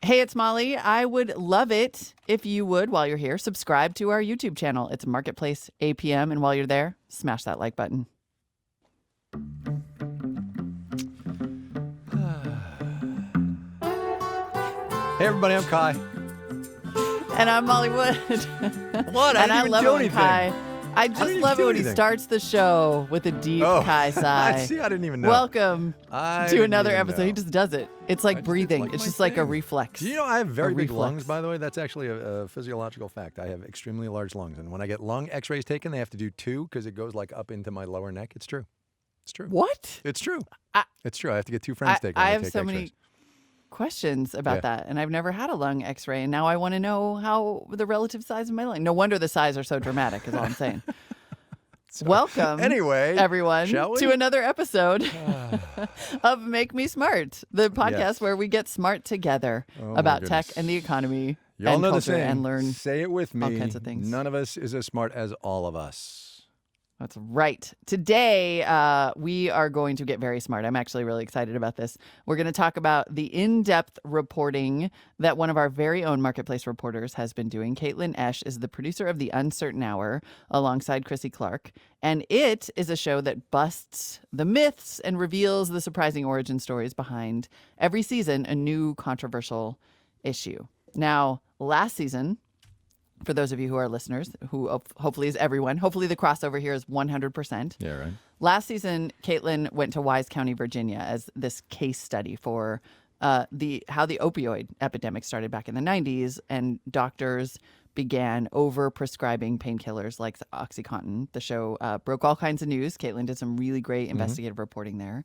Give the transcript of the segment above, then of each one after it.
Hey, it's Molly. I would love it if you would, while you're here, subscribe to our YouTube channel. It's Marketplace APM. And while you're there, smash that like button. Hey, everybody, I'm Kai. And I'm Molly Wood. What? And I didn't even love do it when anything. Kai. I didn't just even love do it when he anything. starts the show with a deep Kai sigh. See, I didn't even know. Welcome I to didn't another even episode. know. He just does it. It's like breathing. It's my just like a thing. reflex. Do you know I have very big reflex. lungs, by the way? That's actually a physiological fact. I have extremely large lungs. And when I get lung x-rays taken, they have to do 2 because it goes like up into my lower neck. It's true. It's true. What? It's true. I- It's true. I have to get 2 friends taken when I I have take so x-rays. many questions about Yeah. that, and I've never had a lung x-ray, and now I want to know how the relative size of my lung. No wonder the size are so dramatic, is all I'm saying. Welcome, Anyway, everyone, shall we? to another episode of Make Me Smart, the podcast Yes. where we get smart together Oh, my about tech goodness. and the economy Y'all and know the culture saying. and learn. Say it with me. all kinds of things. None of us is as smart as all of us. That's right. Today, we are going to get very smart. I'm actually really excited about this. We're going to talk about the in-depth reporting that one of our very own Marketplace reporters has been doing. Caitlin Esch is the producer of The Uncertain Hour alongside Chrissy Clark. And it is a show that busts the myths and reveals the surprising origin stories behind every season a new controversial issue. Now, last season, for those of you who are listeners, who hopefully is everyone, hopefully the crossover here is 100%. Yeah, right. Last season, Caitlin went to Wise County, Virginia as this case study for how the opioid epidemic started back in the 90s, and doctors began over-prescribing painkillers like OxyContin. The show broke all kinds of news. Caitlin did some really great investigative reporting there.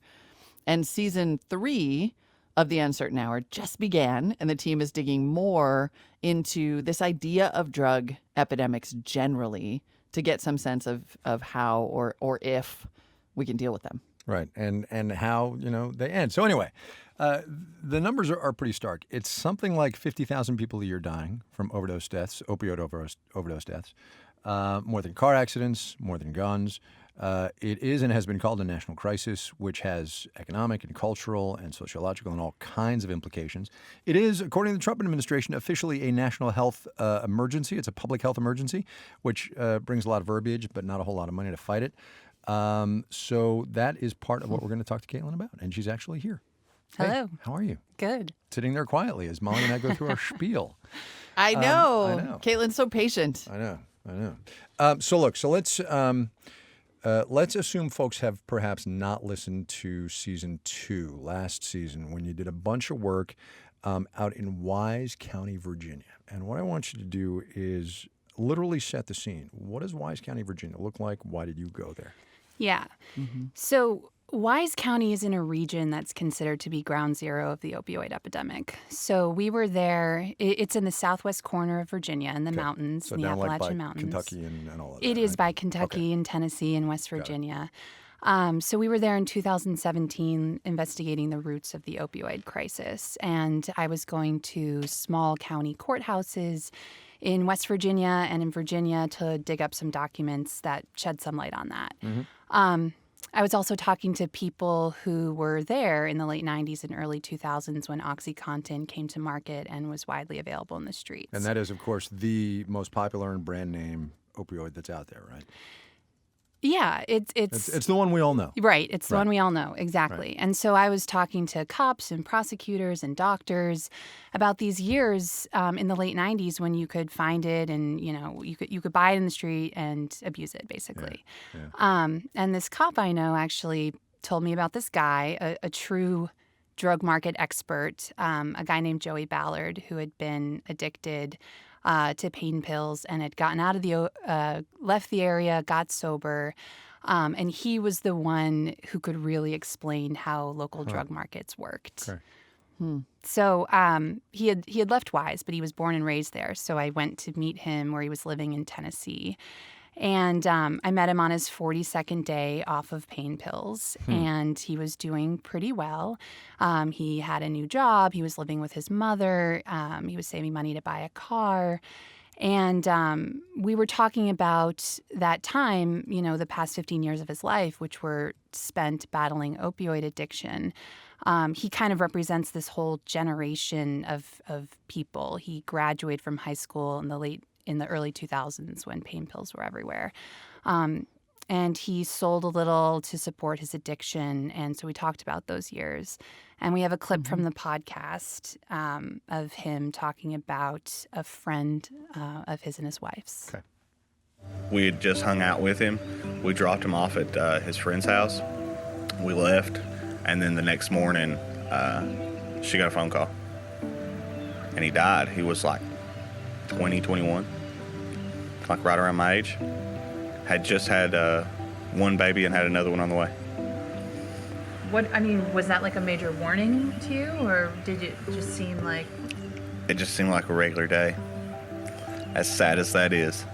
And season 3 of The Uncertain Hour just began, and the team is digging more into this idea of drug epidemics generally to get some sense of how or if we can deal with them. Right, and how, they end. So anyway, the numbers are pretty stark. It's something like 50,000 people a year dying from overdose deaths, opioid overdose deaths, more than car accidents, more than guns. It is and has been called a national crisis, which has economic and cultural and sociological and all kinds of implications. It is, according to the Trump administration, officially a national health emergency. It's a public health emergency, which brings a lot of verbiage, but not a whole lot of money to fight it. So that is part of what we're going to talk to Caitlin about, and she's actually here. Hello. Hey, how are you? Good. Sitting there quietly as Molly and I go through our spiel. I know. I know. Caitlin's so patient. I know. So let's assume folks have perhaps not listened to season 2, last season, when you did a bunch of work out in Wise County, Virginia. And what I want you to do is literally set the scene. What does Wise County, Virginia look like? Why did you go there? Yeah. So Wise County is in a region that's considered to be ground zero of the opioid epidemic. So we were there. It's in the southwest corner of Virginia in the mountains, So in the down like by Appalachian Mountains. Kentucky and all of that. It is right? by Kentucky and Tennessee and West Virginia. So we were there in 2017 investigating the roots of the opioid crisis. And I was going to small county courthouses in West Virginia and in Virginia to dig up some documents that shed some light on that. I was also talking to people who were there in the late 90s and early 2000s when OxyContin came to market and was widely available in the streets. And that is, of course, the most popular and brand name opioid that's out there, right? Yeah, it's the one we all know. Right. It's the Right. one we all know. Exactly. Right. And so I was talking to cops and prosecutors and doctors about these years in the late 90s when you could find it and, you could buy it in the street and abuse it, basically. Yeah. And this cop I know actually told me about this guy, a true drug market expert, a guy named Joey Ballard, who had been addicted to pain pills and had gotten out of left the area, got sober. And he was the one who could really explain how local drug markets worked. Okay. So he had left Wise, but he was born and raised there. So I went to meet him where he was living in Tennessee. And I met him on his 42nd day off of pain pills, and he was doing pretty well. He had a new job. He was living with his mother. He was saving money to buy a car. And we were talking about that time, the past 15 years of his life, which were spent battling opioid addiction. He kind of represents this whole generation of people. He graduated from high school in the early 2000s when pain pills were everywhere. And he sold a little to support his addiction. And so we talked about those years. And we have a clip from the podcast of him talking about a friend of his and his wife's. Okay. We had just hung out with him. We dropped him off at his friend's house. We left. And then the next morning, she got a phone call. And he died. He was like 20, 21, like right around my age. Had just had one baby and had another one on the way. Was that like a major warning to you, or did it just seem like... It just seemed like a regular day, as sad as that is.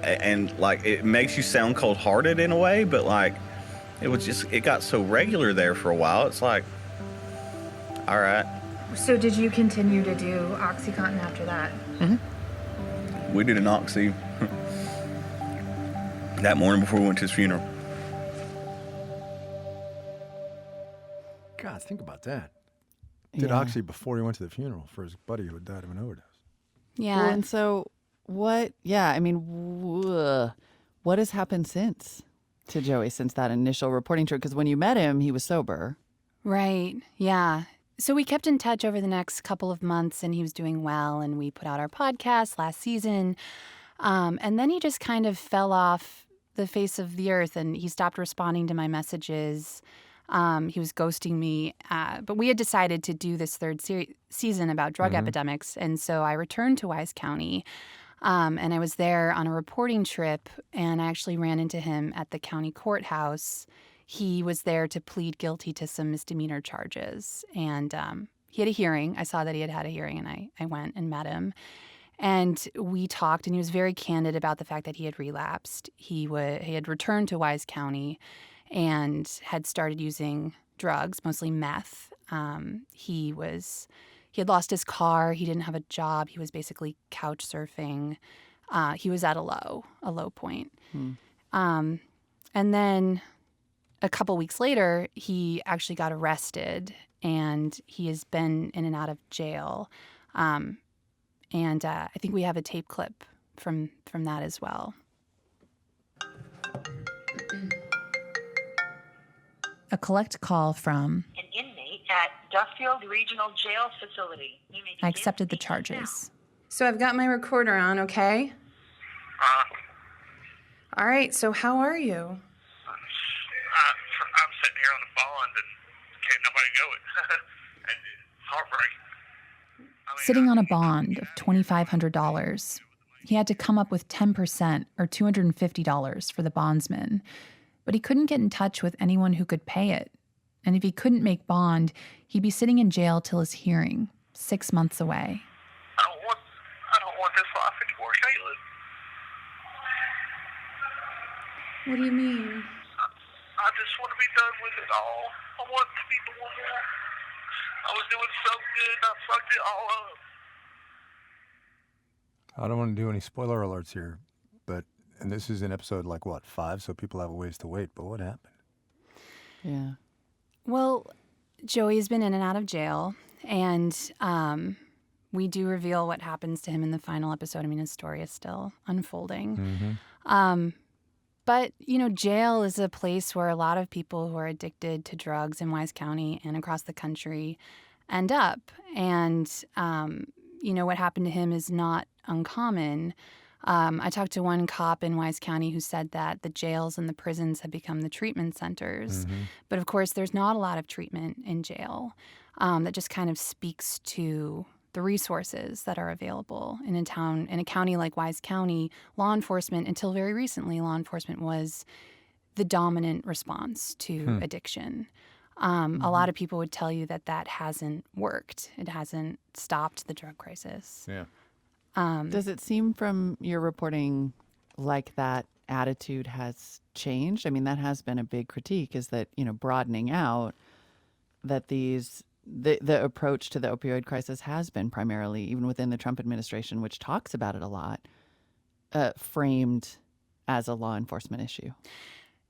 And like, it makes you sound cold-hearted in a way, but like, it got so regular there for a while. It's like, all right. So did you continue to do OxyContin after that? Mm-hmm. We did an Oxy that morning before we went to his funeral. God, think about that. Did Yeah. Oxy before he went to the funeral for his buddy who had died of an overdose. Yeah. Well, and so what? Yeah, I mean, what has happened since to Joey since that initial reporting trip? Because when you met him, he was sober. Right. Yeah. So we kept in touch over the next couple of months, and he was doing well, and we put out our podcast last season. And then he just kind of fell off the face of the earth, and he stopped responding to my messages. He was ghosting me. But we had decided to do this third season about drug epidemics, and so I returned to Wise County. And I was there on a reporting trip, and I actually ran into him at the county courthouse. He was there to plead guilty to some misdemeanor charges. And he had a hearing. I saw that he had a hearing, and I went and met him. And we talked, and he was very candid about the fact that he had relapsed. He had returned to Wise County and had started using drugs, mostly meth. He had lost his car. He didn't have a job. He was basically couch surfing. He was at a low point. And then a couple weeks later, he actually got arrested, and he has been in and out of jail. And I think we have a tape clip from that as well. A collect call from an inmate at Duffield Regional Jail Facility. I accepted the charges. So I've got my recorder on, okay? All right, so how are you? I'm sitting here on the bond and can't nobody go it. And it's heartbreaking. Sitting on a bond of $2,500, he had to come up with 10% or $250 for the bondsman, but he couldn't get in touch with anyone who could pay it. And if he couldn't make bond, he'd be sitting in jail till his hearing, 6 months away. I don't want this life anymore, Caitlin. What do you mean? I just want to be done with it all. I want to be normal. I was doing so good and I fucked it all up. I don't want to do any spoiler alerts here, and this is in episode 5, so people have a ways to wait, but what happened? Yeah. Well, Joey's been in and out of jail, and we do reveal what happens to him in the final episode. I mean, his story is still unfolding. But, jail is a place where a lot of people who are addicted to drugs in Wise County and across the country end up. And, what happened to him is not uncommon. I talked to one cop in Wise County who said that the jails and the prisons have become the treatment centers. But, of course, there's not a lot of treatment in jail. That just kind of speaks to the resources that are available in a county like Wise County. Law enforcement, until very recently, was the dominant response to addiction. A lot of people would tell you that hasn't worked. It hasn't stopped the drug crisis. Yeah. Does it seem from your reporting like that attitude has changed? I mean, that has been a big critique, is that, broadening out, that the approach to the opioid crisis has been primarily, even within the Trump administration, which talks about it a lot, framed as a law enforcement issue.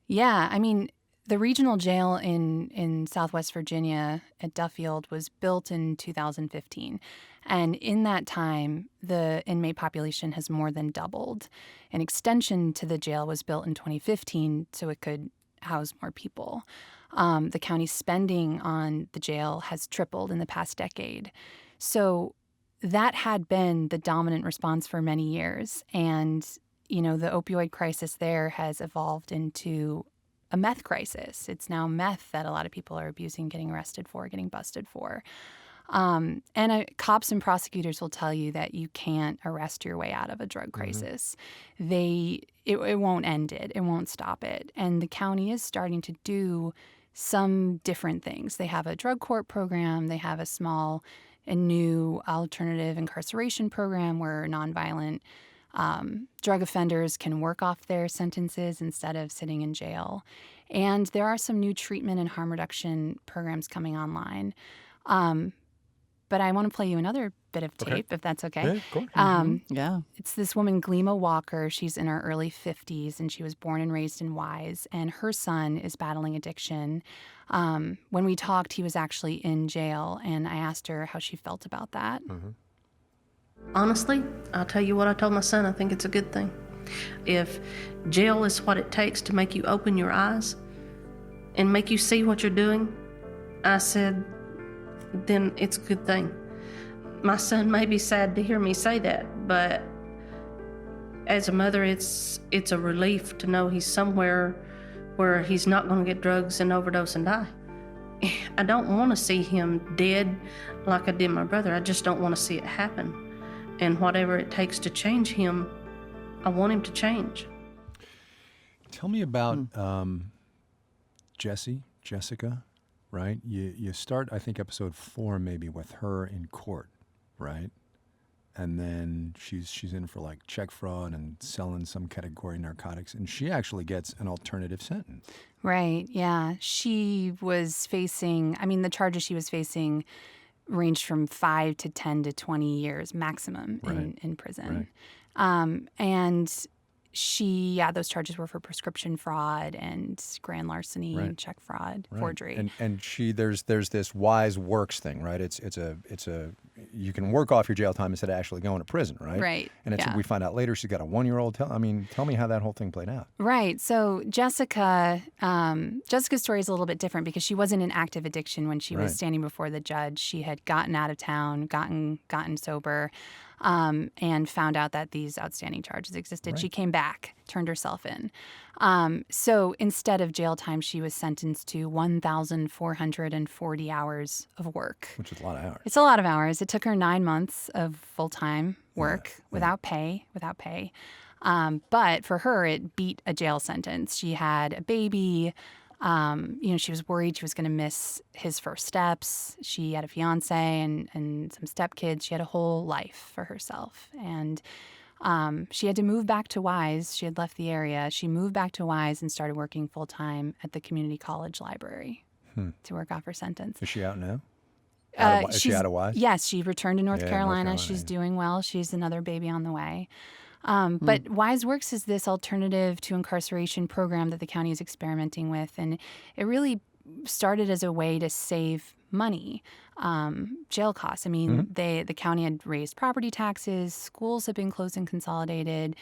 Yeah, I mean, The regional jail in Southwest Virginia at Duffield was built in 2015. And in that time, the inmate population has more than doubled. An extension to the jail was built in 2015 so it could house more people. The county's spending on the jail has tripled in the past decade. So that had been the dominant response for many years. And, the opioid crisis there has evolved into a meth crisis. It's now meth that a lot of people are abusing, getting arrested for, getting busted for. Cops and prosecutors will tell you that you can't arrest your way out of a drug crisis. It won't end it. It won't stop it. And the county is starting to do some different things. They have a drug court program. They have a small and new alternative incarceration program where nonviolent drug offenders can work off their sentences instead of sitting in jail. And there are some new treatment and harm reduction programs coming online. But I want to play you another bit of tape, if that's okay. Yeah, of course. Yeah. It's this woman, Glima Walker. She's in her early 50s, and she was born and raised in Wise. And her son is battling addiction. When we talked, he was actually in jail, and I asked her how she felt about that. Honestly, I'll tell you what I told my son. I think it's a good thing. If jail is what it takes to make you open your eyes and make you see what you're doing, I said, then it's a good thing. My son may be sad to hear me say that, but as a mother, it's a relief to know he's somewhere where he's not going to get drugs and overdose and die. I don't want to see him dead like I did my brother. I just don't want to see it happen. And whatever it takes to change him, I want him to change. Tell me about Jessica, right? You start, I think, episode 4 maybe with her in court, right? And then she's in for like check fraud and selling some category narcotics, and she actually gets an alternative sentence. Right, yeah. She was facing, the charges she was facing ranged from 5 to 10 to 20 years maximum in prison. Right. And those charges were for prescription fraud and grand larceny, and check fraud, forgery. And there's this Wise Works thing, right? It's a you can work off your jail time instead of actually going to prison, right? Right. And we find out later she's got a 1-year-old. Tell me how that whole thing played out. Right. So Jessica's story is a little bit different because she wasn't in active addiction when she was standing before the judge. She had gotten out of town, gotten sober. And found out that these outstanding charges existed. Right. She came back, turned herself in. So instead of jail time, she was sentenced to 1,440 hours of work. Which is a lot of hours. It's a lot of hours. It took her 9 months of full-time work without pay. But for her, it beat a jail sentence. She had a baby. She was worried she was going to miss his first steps. She had a fiance and some stepkids. She had a whole life for herself. And she had to move back to Wise. She had left the area. She moved back to Wise and started working full-time at the community college library to work off her sentence. Is she out now? Is she she's out of Wise? Yes, she returned to North Carolina. She's doing well. She's another baby on the way. But Wise Works is this alternative to incarceration program that the county is experimenting with, and it really started as a way to save money, jail costs. The county had raised property taxes, schools have been closed and consolidated,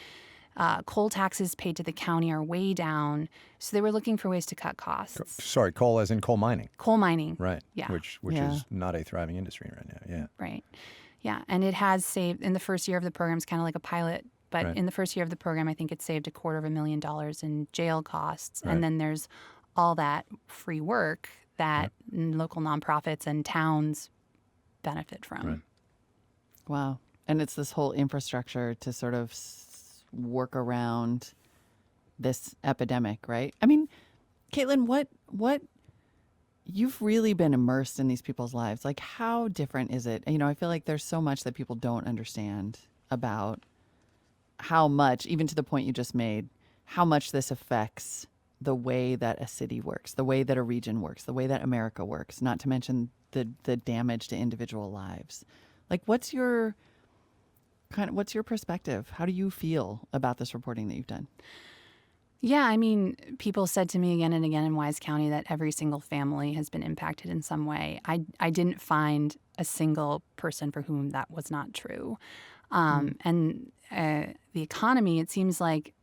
coal taxes paid to the county are way down, so they were looking for ways to cut costs. Sorry, coal as in coal mining. Coal mining. Right. Yeah. Which is not a thriving industry right now. Yeah. Right. Yeah, and it has saved, in the first year of the program, it's kind of like a pilot. But in the first year of the program, I think it saved $250,000 in jail costs. Right. And then there's all that free work that local nonprofits and towns benefit from. Right. Wow. And it's this whole infrastructure to sort of work around this epidemic, right? Caitlin, what you've really been immersed in these people's lives. Like, how different is it? I feel like there's so much that people don't understand about how much, even to the point you just made, how much this affects the way that a city works, the way that a region works, the way that America works, not to mention the damage to individual lives. Like, what's your perspective? How do you feel about this reporting that you've done? Yeah, I mean, people said to me again and again in Wise County that every single family has been impacted in some way. I didn't find a single person for whom that was not true. And the economy, it seems like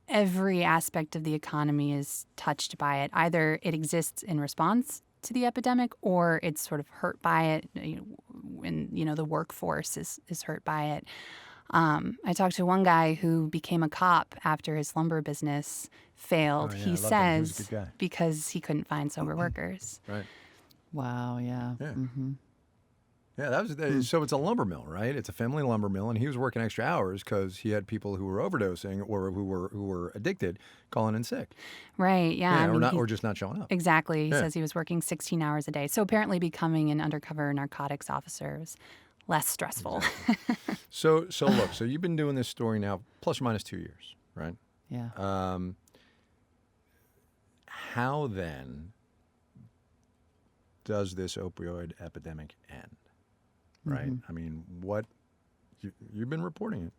every aspect of the economy is touched by it. Either it exists in response to the epidemic or it's sort of hurt by it. When, the workforce is hurt by it. I talked to one guy who became a cop after his lumber business failed. Oh, yeah, I He love him. He was a says good guy. because he couldn't find sober workers. Right. Wow. Yeah. Yeah. Mm-hmm. Yeah, so it's a lumber mill, right? It's a family lumber mill, and he was working extra hours because he had people who were overdosing or who were addicted calling in sick. Right. Yeah. I mean, or just not showing up. Exactly. He Yeah. says he was working 16 hours a day. So apparently becoming an undercover narcotics officer was less stressful. Exactly. So look, so you've been doing this story now plus or minus 2 years, right? Yeah. How then does this opioid epidemic end? Right? Mm-hmm. I mean, you've been reporting it.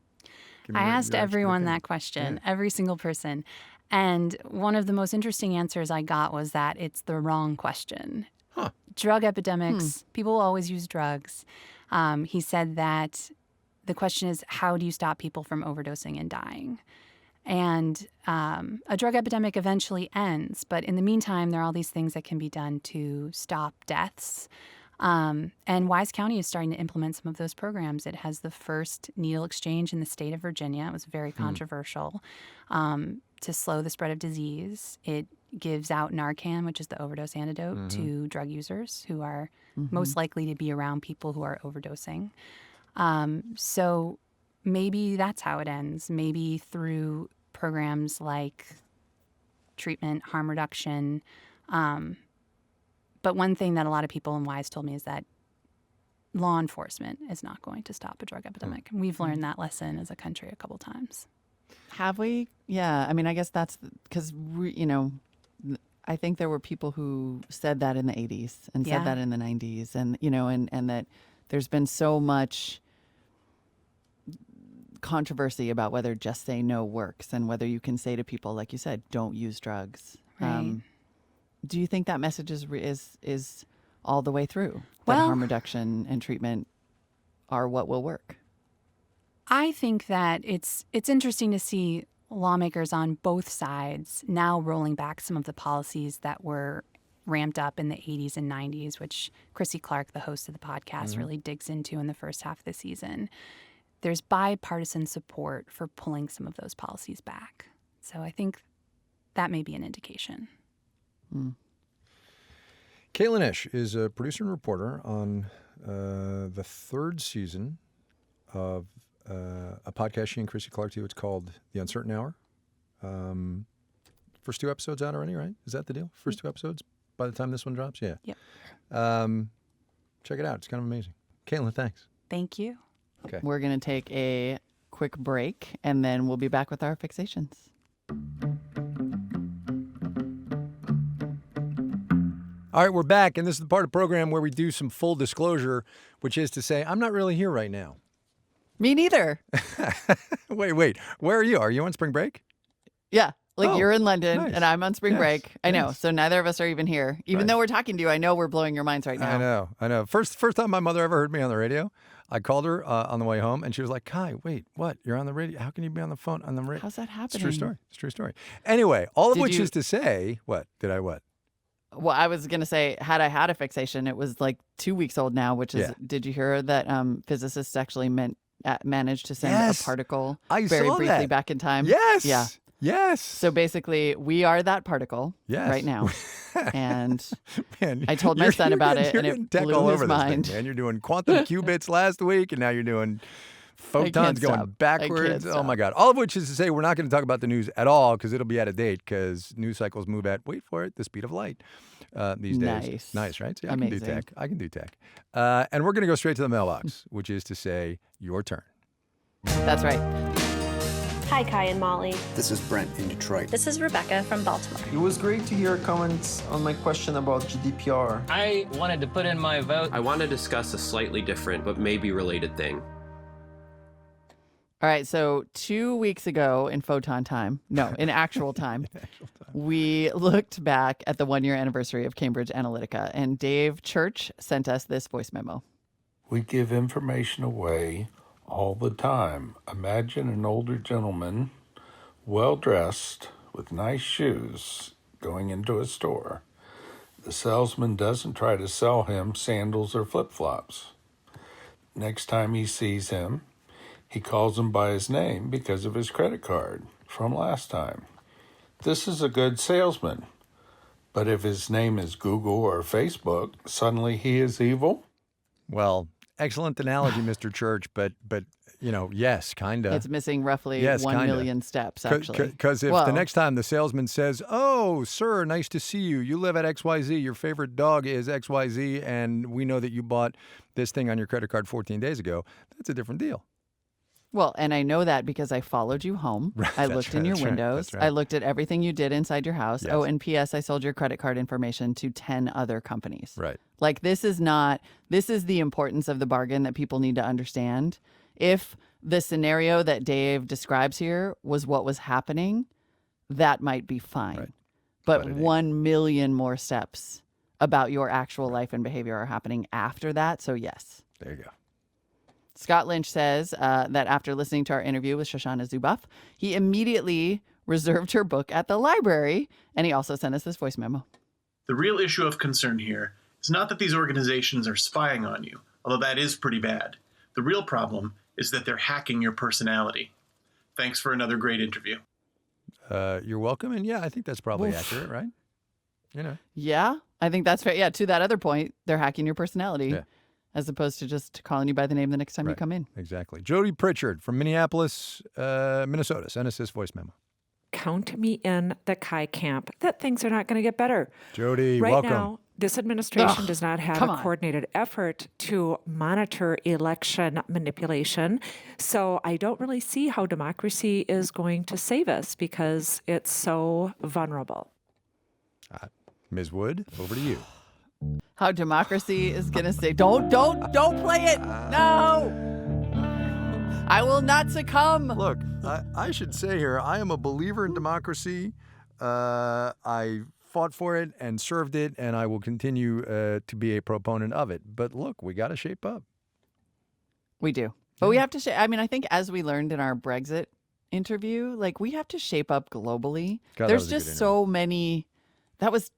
Give me I your asked expert everyone opinion. that question, Yeah. every single person. And one of the most interesting answers I got was that it's the wrong question. Huh. Drug epidemics, people always use drugs. He said that the question is, how do you stop people from overdosing and dying? And a drug epidemic eventually ends. But in the meantime, there are all these things that can be done to stop deaths. And Wise County is starting to implement some of those programs. It has the first needle exchange in the state of Virginia. It was very controversial to slow the spread of disease. It gives out Narcan, which is the overdose antidote, to drug users who are most likely to be around people who are overdosing. So maybe that's how it ends. Maybe through programs like treatment, harm reduction. But one thing that a lot of people in Wise told me is that law enforcement is not going to stop a drug epidemic. And we've learned that lesson as a country a couple times. Have we? Yeah. I mean, I guess that's because, I think there were people who said that in the 80s and Yeah. said that in the 90s. And, and that there's been so much controversy about whether just say no works and whether you can say to people, like you said, don't use drugs. Right. Do you think that message is all the way through? That Well- harm reduction and treatment are what will work? I think that it's interesting to see lawmakers on both sides now rolling back some of the policies that were ramped up in the 80s and 90s, which Chrissy Clark, the host of the podcast, really digs into in the first half of the season. There's bipartisan support for pulling some of those policies back. So I think that may be an indication. Caitlin Esch is a producer and reporter on the third season of a podcast she and Chrissy Clark do. It's called The Uncertain Hour. First 2 episodes out already, right? Is that the deal? First 2 episodes by the time this one drops? Yeah. Yep. Check it out. It's kind of amazing. Caitlin, thanks. Thank you. Okay. We're going to take a quick break and then we'll be back with our fixations. All right, we're back, and this is the part of the program where we do some full disclosure, which is to say, I'm not really here right now. Me neither. Wait. Where are you? Are you on spring break? Yeah. Like Oh, you're in London nice. and I'm on spring Yes, break. I know. yes. So neither of us are even here. Even Right. though we're talking to you, I know we're blowing your minds right now. I know. First time my mother ever heard me on the radio, I called her on the way home, and she was like, Kai, wait, what? You're on the radio? How can you be on the phone on the radio? How's that happening? It's a true story. It's a true story. Anyway, all of Did which you- is to say, what? Did I what? Well, I was going to say, had I had a fixation, it was like 2 weeks old now, which is, Yeah. did you hear that physicists actually managed to send Yes. a particle I very saw briefly that. back in time? Yes. Yeah. Yes. So basically, we are that particle Yes. right now. And Man, I told my you're- son you're about getting- it, you're and it getting tech blew all his over this thing, mind. man. You're doing quantum qubits last week, and now you're doing photons can't going stop. I backwards. can't Oh my stop. God! All of which is to say, we're not going to talk about the news at all because it'll be out of date because news cycles move at, wait for it, the speed of light these days. Nice, right? See, I can do Amazing. tech. I can do tech. And we're going to go straight to the mailbox, which is to say, your turn. That's right. Hi, Kai and Molly. This is Brent in Detroit. This is Rebecca from Baltimore. It was great to hear comments on my question about GDPR. I wanted to put in my vote. I want to discuss a slightly different but maybe related thing. All right, so 2 weeks ago in photon time, no, in actual time, we looked back at the 1-year anniversary of Cambridge Analytica, and Dave Church sent us this voice memo. We give information away all the time. Imagine an older gentleman, well-dressed, with nice shoes, going into a store. The salesman doesn't try to sell him sandals or flip-flops. Next time he sees him, he calls him by his name because of his credit card from last time. This is a good salesman. But if his name is Google or Facebook, suddenly he is evil? Well, excellent analogy, Mr. Church, but yes, kind of. It's missing roughly 1 million steps, actually. Because if the next time the salesman says, "Oh, sir, nice to see you. You live at XYZ. Your favorite dog is XYZ, and we know that you bought this thing on your credit card 14 days ago," that's a different deal. Well, and I know that because I followed you home. I looked in your windows. That's right. I looked at everything you did inside your house. Yes. Oh, and P.S., I sold your credit card information to 10 other companies. Right. Like, this is the importance of the bargain that people need to understand. If the scenario that Dave describes here was what was happening, that might be fine. Right. But 1 million more steps about your actual life and behavior are happening after that. So, yes. There you go. Scott Lynch says that after listening to our interview with Shoshana Zuboff, he immediately reserved her book at the library, and he also sent us this voice memo. The real issue of concern here is not that these organizations are spying on you, although that is pretty bad. The real problem is that they're hacking your personality. Thanks for another great interview. You're welcome. And yeah, I think that's probably accurate, right? Yeah, I think that's fair. Yeah, to that other point, they're hacking your personality as opposed to just calling you by the name the next time you come in. Exactly. Jody Pritchard from Minneapolis, Minnesota, sent us this voice memo. Count me in the Kai camp that things are not going to get better. Jody, right welcome. Now, this administration does not have a coordinated effort to monitor election manipulation. So I don't really see how democracy is going to save us because it's so vulnerable. Ms. Wood, over to you. How democracy is going to say, don't play it. No. I will not succumb. Look, I should say here, I am a believer in democracy. I fought for it and served it, and I will continue to be a proponent of it. But look, we got to shape up. We do. But we have to I think as we learned in our Brexit interview, like, we have to shape up globally. God, there's just so many. That was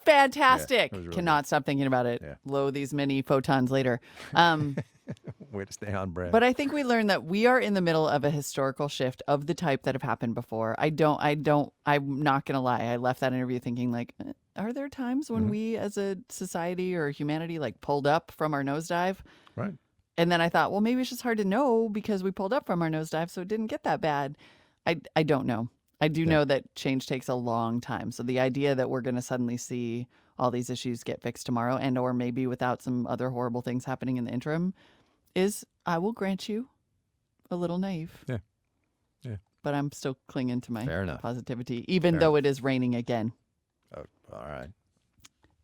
fantastic. Yeah, really Cannot stop thinking about it. Yeah. Lo, these many photons later. Way to stay on brand. But I think we learned that we are in the middle of a historical shift of the type that have happened before. I'm not going to lie. I left that interview thinking, like, are there times when we as a society or humanity, like, pulled up from our nosedive? Right. And then I thought, well, maybe it's just hard to know because we pulled up from our nosedive, so it didn't get that bad. I don't know. I do know that change takes a long time. So the idea that we're going to suddenly see all these issues get fixed tomorrow, and or maybe without some other horrible things happening in the interim, is, I will grant you, a little naive. Yeah. Yeah. But I'm still clinging to my Fair enough. positivity, even though it is raining again. Oh, all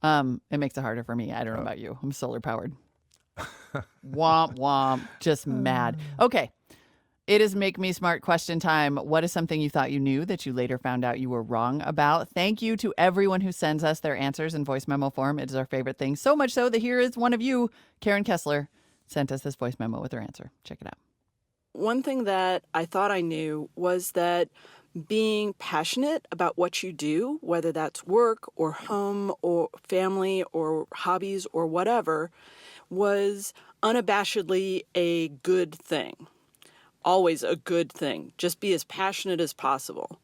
right. It makes it harder for me. I don't know about you. I'm solar powered. Womp womp. Just mad. Okay. It is Make Me Smart question time. What is something you thought you knew that you later found out you were wrong about? Thank you to everyone who sends us their answers in voice memo form. It is our favorite thing. So much so that here is one of you, Karen Kessler, sent us this voice memo with her answer. Check it out. One thing that I thought I knew was that being passionate about what you do, whether that's work or home or family or hobbies or whatever, was unabashedly a good thing. Always a good thing. Just be as passionate as possible.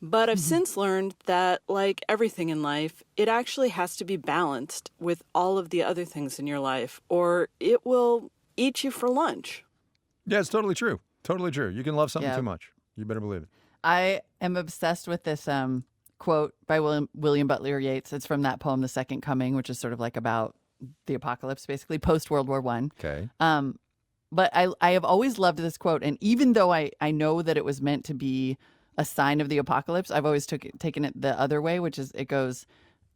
But I've since learned that, like everything in life, it actually has to be balanced with all of the other things in your life, or it will eat you for lunch. Yeah, it's totally true. Totally true. You can love something too much. You better believe it. I am obsessed with this quote by William Butler Yeats. It's from that poem, The Second Coming, which is sort of like about the apocalypse, basically, post World War I. Okay. But I have always loved this quote. And even though I know that it was meant to be a sign of the apocalypse, I've always taken it the other way, which is, it goes,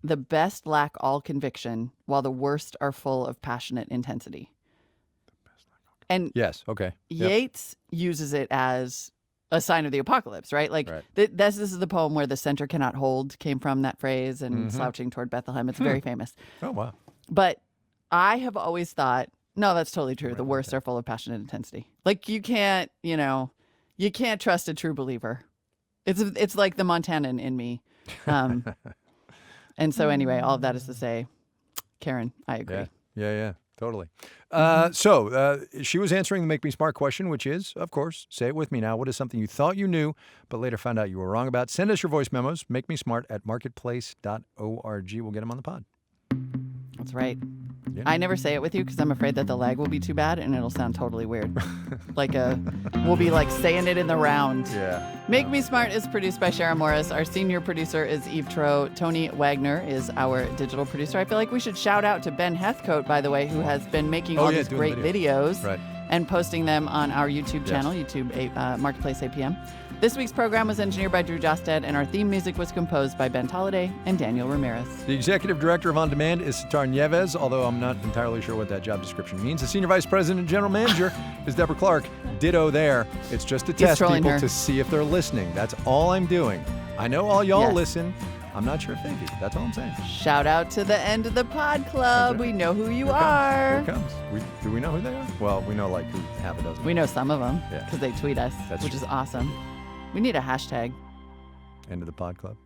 the best lack all conviction, while the worst are full of passionate intensity. And yes, okay. Yep. Yeats uses it as a sign of the apocalypse, right? Like this is the poem where the center cannot hold came from that phrase, and slouching toward Bethlehem. It's very famous. Oh, wow. But I have always thought, no, that's totally true. The worst are full of passionate intensity. Like you can't trust a true believer. It's like the Montanan in me. And so anyway, all of that is to say, Karen, I agree. Yeah, totally. So she was answering the Make Me Smart question, which is, of course, say it with me now. What is something you thought you knew, but later found out you were wrong about? Send us your voice memos. Make me smart at marketplace.org. We'll get them on the pod. That's right. Yeah. I never say it with you because I'm afraid that the lag will be too bad and it'll sound totally weird. We'll be like saying it in the round. Yeah. Make Me Smart is produced by Sharon Morris. Our senior producer is Eve Tro. Tony Wagner is our digital producer. I feel like we should shout out to Ben Heathcote, by the way, who has been making all these great videos and posting them on our YouTube channel, Marketplace APM. This week's program was engineered by Drew Jostad, and our theme music was composed by Ben Tolliday and Daniel Ramirez. The executive director of On Demand is Sitar Nieves, although I'm not entirely sure what that job description means. The senior vice president and general manager is Deborah Clark. Ditto there. It's just to test people to see if they're listening. That's all I'm doing. I know all y'all listen. I'm not sure if they do. That's all I'm saying. Shout out to the end of the pod club. We know who you are. Here it comes. Do we know who they are? Well, we know like half a dozen. We know some of them because they tweet us, which is awesome. We need a hashtag. End of the pod club.